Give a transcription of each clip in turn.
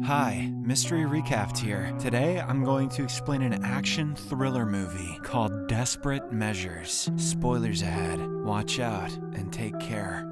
Hi, Mystery Recapped here. Today I'm going to explain an action thriller movie called Desperate Measures. Spoilers ahead. Watch out and take care.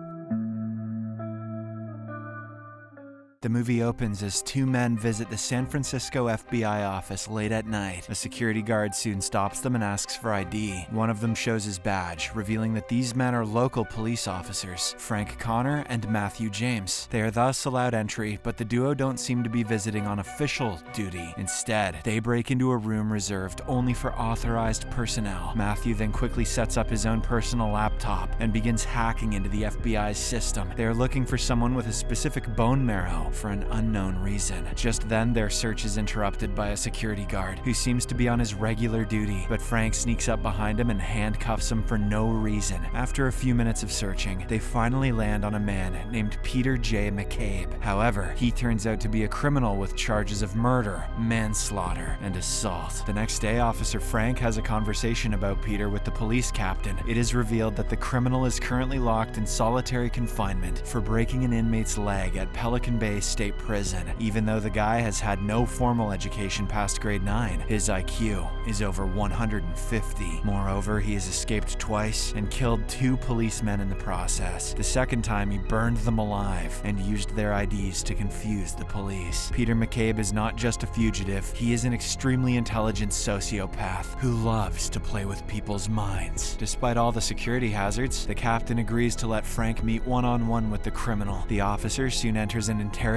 The movie opens as two men visit the San Francisco FBI office late at night. A security guard soon stops them and asks for ID. One of them shows his badge, revealing that these men are local police officers, Frank Connor and Matthew James. They are thus allowed entry, but the duo don't seem to be visiting on official duty. Instead, they break into a room reserved only for authorized personnel. Matthew then quickly sets up his own personal laptop and begins hacking into the FBI's system. They are looking for someone with a specific bone marrow for an unknown reason. Just then, their search is interrupted by a security guard who seems to be on his regular duty, but Frank sneaks up behind him and handcuffs him for no reason. After a few minutes of searching, they finally land on a man named Peter McCabe. However, he turns out to be a criminal with charges of murder, manslaughter, and assault. The next day, Officer Frank has a conversation about Peter with the police captain. It is revealed that the criminal is currently locked in solitary confinement for breaking an inmate's leg at Pelican Bay State Prison. Even though the guy has had no formal education past grade 9, his IQ is over 150. Moreover, he has escaped twice and killed 2 policemen in the process. The second time, he burned them alive and used their IDs to confuse the police. Peter McCabe is not just a fugitive, he is an extremely intelligent sociopath who loves to play with people's minds. Despite all the security hazards, the captain agrees to let Frank meet one-on-one with the criminal. The officer soon enters an interrogation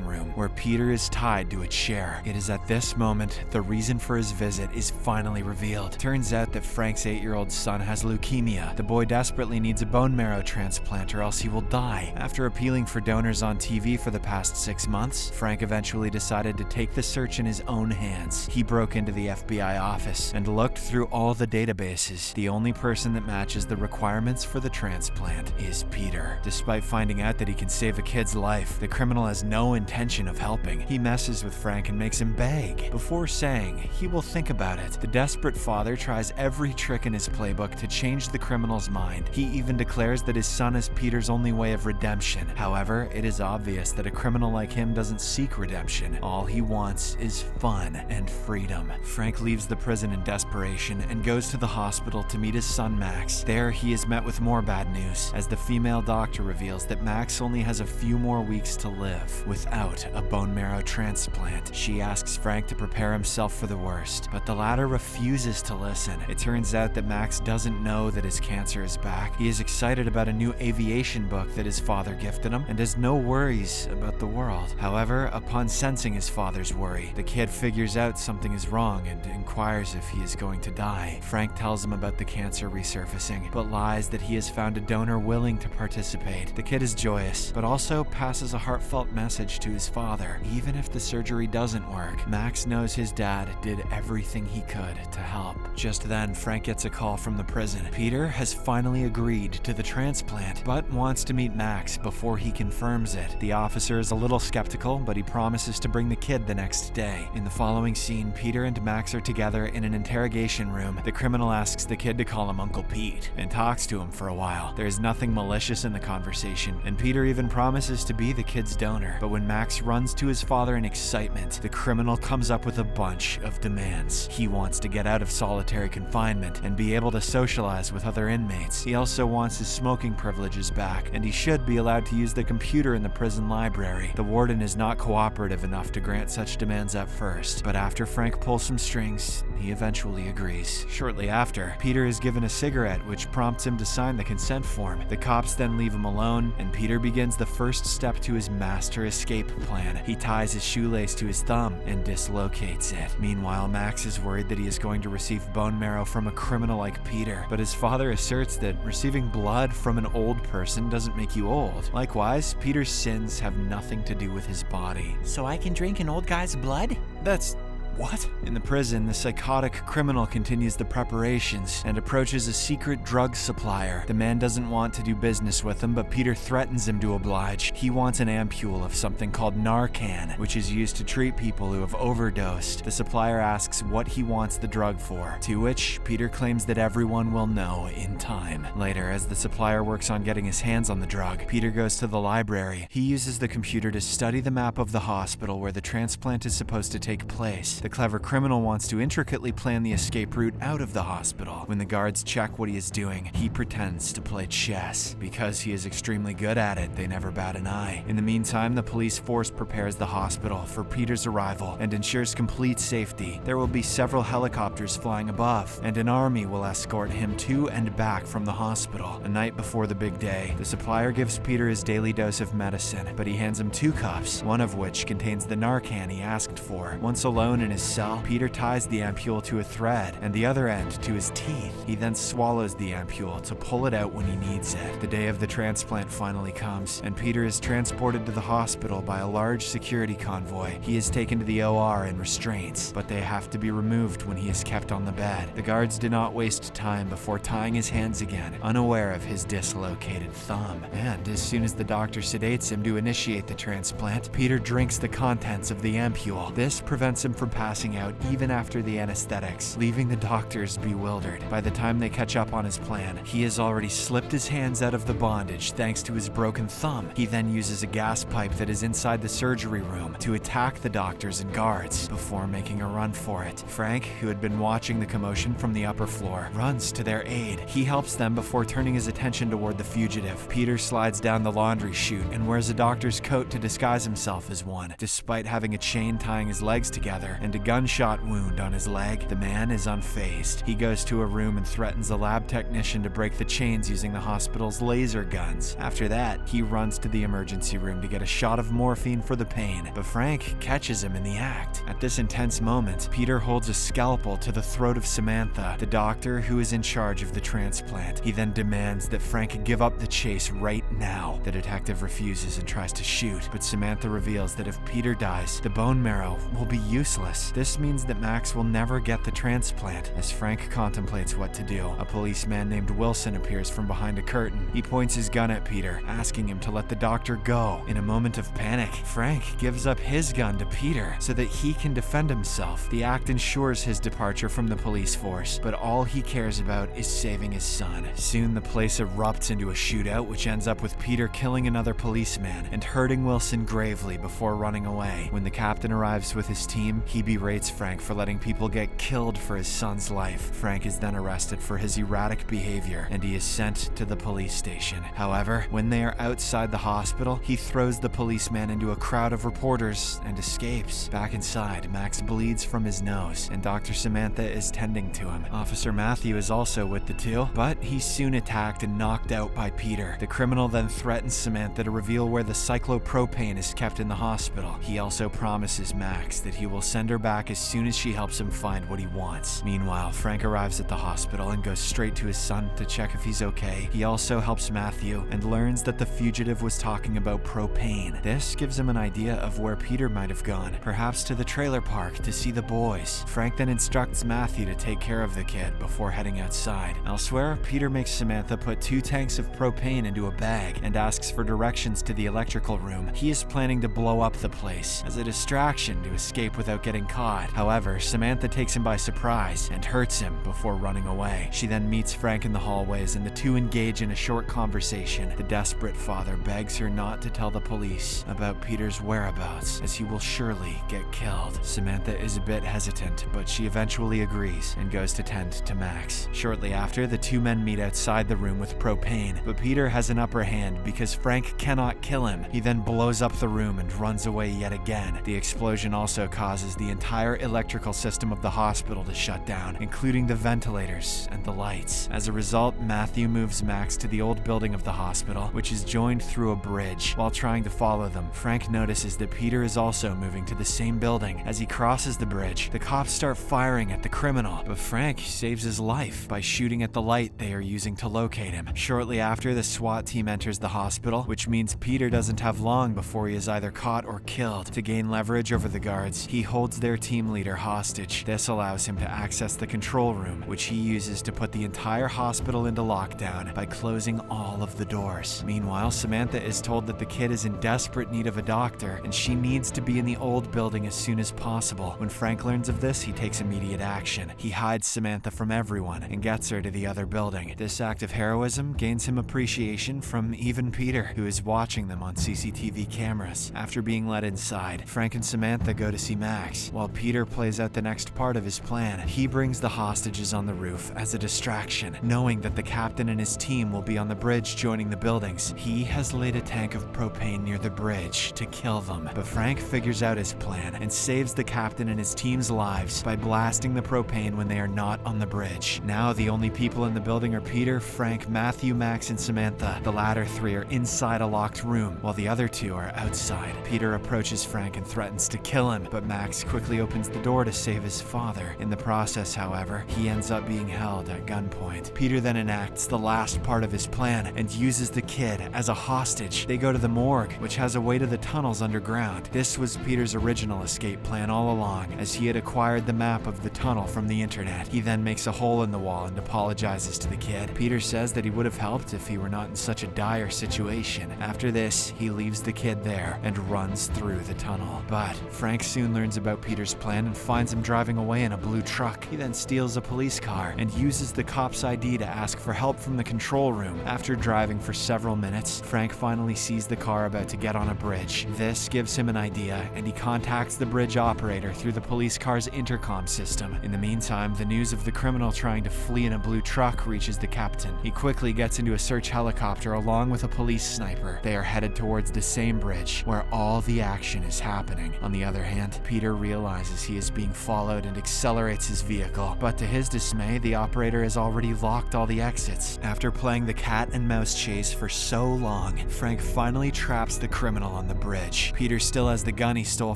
room where Peter is tied to a chair. It is at this moment the reason for his visit is finally revealed. Turns out that Frank's 8-year-old son has leukemia. The boy desperately needs a bone marrow transplant or else he will die. After appealing for donors on TV for the past 6 months, Frank eventually decided to take the search in his own hands. He broke into the FBI office and looked through all the databases. The only person that matches the requirements for the transplant is Peter. Despite finding out that he can save a kid's life, the criminal has no intention of helping. He messes with Frank and makes him beg. Before saying he will think about it, the desperate father tries every trick in his playbook to change the criminal's mind. He even declares that his son is Peter's only way of redemption. However, it is obvious that a criminal like him doesn't seek redemption. All he wants is fun and freedom. Frank leaves the prison in desperation and goes to the hospital to meet his son Max. There, he is met with more bad news, as the female doctor reveals that Max only has a few more weeks to live without a bone marrow transplant. She asks Frank to prepare himself for the worst, but the latter refuses to listen. It turns out that Max doesn't know that his cancer is back. He is excited about a new aviation book that his father gifted him and has no worries about the world. However, upon sensing his father's worry, the kid figures out something is wrong and inquires if he is going to die. Frank tells him about the cancer resurfacing, but lies that he has found a donor willing to participate. The kid is joyous, but also passes a heartfelt message to his father. Even if the surgery doesn't work, Max knows his dad did everything he could to help. Just then, Frank gets a call from the prison. Peter has finally agreed to the transplant, but wants to meet Max before he confirms it. The officer is a little skeptical, but he promises to bring the kid the next day. In the following scene, Peter and Max are together in an interrogation room. The criminal asks the kid to call him Uncle Pete and talks to him for a while. There is nothing malicious in the conversation, and Peter even promises to be the kid's donor. But when Max runs to his father in excitement, the criminal comes up with a bunch of demands. He wants to get out of solitary confinement and be able to socialize with other inmates. He also wants his smoking privileges back, and he should be allowed to use the computer in the prison library. The warden is not cooperative enough to grant such demands at first, but after Frank pulls some strings, he eventually agrees. Shortly after, Peter is given a cigarette, which prompts him to sign the consent form. The cops then leave him alone, and Peter begins the first step to his master escape plan. He ties his shoelace to his thumb and dislocates it. Meanwhile, Max is worried that he is going to receive bone marrow from a criminal like Peter, but his father asserts that receiving blood from an old person doesn't make you old. Likewise, Peter's sins have nothing to do with his body. So I can drink an old guy's blood? That's What? In the prison, the psychotic criminal continues the preparations and approaches a secret drug supplier. The man doesn't want to do business with him, but Peter threatens him to oblige. He wants an ampule of something called Narcan, which is used to treat people who have overdosed. The supplier asks what he wants the drug for, to which Peter claims that everyone will know in time. Later, as the supplier works on getting his hands on the drug, Peter goes to the library. He uses the computer to study the map of the hospital where the transplant is supposed to take place. The clever criminal wants to intricately plan the escape route out of the hospital. When the guards check what he is doing, he pretends to play chess. Because he is extremely good at it, they never bat an eye. In the meantime, the police force prepares the hospital for Peter's arrival and ensures complete safety. There will be several helicopters flying above, and an army will escort him to and back from the hospital. A night before the big day, the supplier gives Peter his daily dose of medicine, but he hands him 2 cups, one of which contains the Narcan he asked for. Once alone in his cell, Peter ties the ampule to a thread and the other end to his teeth. He then swallows the ampule to pull it out when he needs it. The day of the transplant finally comes, and Peter is transported to the hospital by a large security convoy. He is taken to the OR in restraints, but they have to be removed when he is kept on the bed. The guards do not waste time before tying his hands again, unaware of his dislocated thumb. And as soon as the doctor sedates him to initiate the transplant, Peter drinks the contents of the ampule. This prevents him from passing out even after the anesthetics, leaving the doctors bewildered. By the time they catch up on his plan, he has already slipped his hands out of the bondage thanks to his broken thumb. He then uses a gas pipe that is inside the surgery room to attack the doctors and guards before making a run for it. Frank, who had been watching the commotion from the upper floor, runs to their aid. He helps them before turning his attention toward the fugitive. Peter slides down the laundry chute and wears a doctor's coat to disguise himself as one. Despite having a chain tying his legs together and a gunshot wound on his leg, the man is unfazed. He goes to a room and threatens a lab technician to break the chains using the hospital's laser guns. After that, he runs to the emergency room to get a shot of morphine for the pain, but Frank catches him in the act. At this intense moment, Peter holds a scalpel to the throat of Samantha, the doctor who is in charge of the transplant. He then demands that Frank give up the chase right now. The detective refuses and tries to shoot, but Samantha reveals that if Peter dies, the bone marrow will be useless. This means that Max will never get the transplant. As Frank contemplates what to do, a policeman named Wilson appears from behind a curtain. He points his gun at Peter, asking him to let the doctor go. In a moment of panic, Frank gives up his gun to Peter so that he can defend himself. The act ensures his departure from the police force, but all he cares about is saving his son. Soon the place erupts into a shootout, which ends up with Peter killing another policeman and hurting Wilson gravely before running away. When the captain arrives with his team, he berates Frank for letting people get killed for his son's life. Frank is then arrested for his erratic behavior, and he is sent to the police station. However, when they are outside the hospital, he throws the policeman into a crowd of reporters and escapes. Back inside, Max bleeds from his nose, and Dr. Samantha is tending to him. Officer Matthew is also with the two, but he's soon attacked and knocked out by Peter. The criminal then threatens Samantha to reveal where the cyclopropane is kept in the hospital. He also promises Max that he will send her back as soon as she helps him find what he wants. Meanwhile, Frank arrives at the hospital and goes straight to his son to check if he's okay. He also helps Matthew and learns that the fugitive was talking about propane. This gives him an idea of where Peter might have gone, perhaps to the trailer park to see the boys. Frank then instructs Matthew to take care of the kid before heading outside. Elsewhere, Peter makes Samantha put 2 tanks of propane into a bag and asks for directions to the electrical room. He is planning to blow up the place as a distraction to escape without getting caught. However, Samantha takes him by surprise and hurts him before running away. She then meets Frank in the hallways and the two engage in a short conversation. The desperate father begs her not to tell the police about Peter's whereabouts, as he will surely get killed. Samantha is a bit hesitant, but she eventually agrees and goes to tend to Max. Shortly after, the two men meet outside the room with propane, but Peter has an upper hand because Frank cannot kill him. He then blows up the room and runs away yet again. The explosion also causes the entire electrical system of the hospital to shut down, including the ventilators and the lights. As a result, Matthew moves Max to the old building of the hospital, which is joined through a bridge. While trying to follow them, Frank notices that Peter is also moving to the same building. As he crosses the bridge, the cops start firing at the criminal, but Frank saves his life by shooting at the light they are using to locate him. Shortly after, the SWAT team enters enters the hospital, which means Peter doesn't have long before he is either caught or killed. To gain leverage over the guards, he holds their team leader hostage. This allows him to access the control room, which he uses to put the entire hospital into lockdown by closing all of the doors. Meanwhile, Samantha is told that the kid is in desperate need of a doctor, and she needs to be in the old building as soon as possible. When Frank learns of this, he takes immediate action. He hides Samantha from everyone and gets her to the other building. This act of heroism gains him appreciation from even Peter, who is watching them on CCTV cameras. After being let inside, Frank and Samantha go to see Max, while Peter plays out the next part of his plan. He brings the hostages on the roof as a distraction, knowing that the captain and his team will be on the bridge joining the buildings. He has laid a tank of propane near the bridge to kill them, but Frank figures out his plan and saves the captain and his team's lives by blasting the propane when they are not on the bridge. Now the only people in the building are Peter, Frank, Matthew, Max, and Samantha. The latter three are inside a locked room, while the other two are outside. Peter approaches Frank and threatens to kill him, but Max quickly opens the door to save his father. In the process, however, he ends up being held at gunpoint. Peter then enacts the last part of his plan and uses the kid as a hostage. They go to the morgue, which has a way to the tunnels underground. This was Peter's original escape plan all along, as he had acquired the map of the tunnel from the internet. He then makes a hole in the wall and apologizes to the kid. Peter says that he would have helped if he were not in such a dire situation. After this, he leaves the kid there and runs through the tunnel. But Frank soon learns about Peter's plan and finds him driving away in a blue truck. He then steals a police car and uses the cop's ID to ask for help from the control room. After driving for several minutes, Frank finally sees the car about to get on a bridge. This gives him an idea, and he contacts the bridge operator through the police car's intercom system. In the meantime, the news of the criminal trying to flee in a blue truck reaches the captain. He quickly gets into a search helicopter along with a police sniper. They are headed towards the same bridge where all the action is happening. On the other hand, Peter realizes he is being followed and accelerates his vehicle, but to his dismay, the operator has already locked all the exits. After playing the cat and mouse chase for so long, Frank finally traps the criminal on the bridge. Peter still has the gun he stole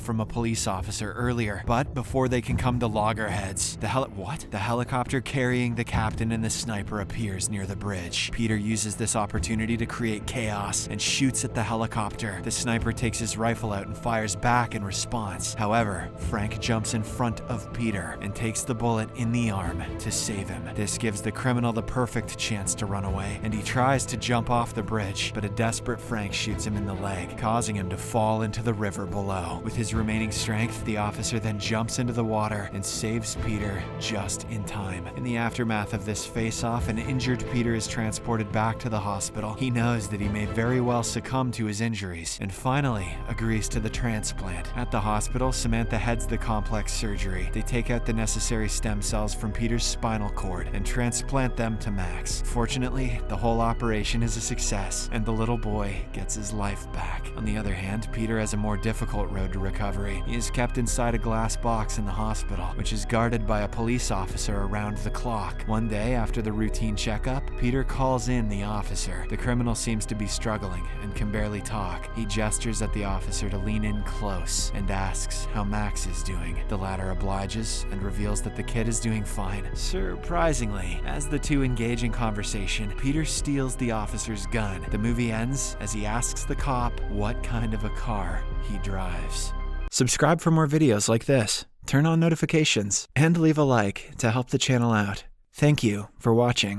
from a police officer earlier, but before they can come to loggerheads, the helicopter carrying the captain and the sniper appears near the bridge. Peter uses this opportunity to create chaos and shoots at the helicopter. The sniper takes his rifle out and fires back in response. However, Frank jumps in front of Peter and takes the bullet in the arm to save him. This gives the criminal the perfect chance to run away, and he tries to jump off the bridge, but a desperate Frank shoots him in the leg, causing him to fall into the river below. With his remaining strength, the officer then jumps into the water and saves Peter just in time. In the aftermath of this face-off, an injured Peter is transported back to the hospital. He knows that he may very well succumb to his injuries, and finally agrees to the transplant. At the hospital, Samantha heads the complex surgery. They take out the necessary stem cells from Peter's spinal cord and transplant them to Max. Fortunately, the whole operation is a success, and the little boy gets his life back. On the other hand, Peter has a more difficult road to recovery. He is kept inside a glass box in the hospital, which is guarded by a police officer around the clock. One day, after the routine checkup, Peter calls in the officer. The criminal seems to be struggling and can barely talk. He gestures at the officer to lean in close and asks how Max is doing. The latter obliges and reveals that the kid is doing fine. Surprisingly, as the two engage in conversation, Peter steals the officer's gun. The movie ends as he asks the cop what kind of a car he drives. Subscribe for more videos like this, turn on notifications, and leave a like to help the channel out. Thank you for watching.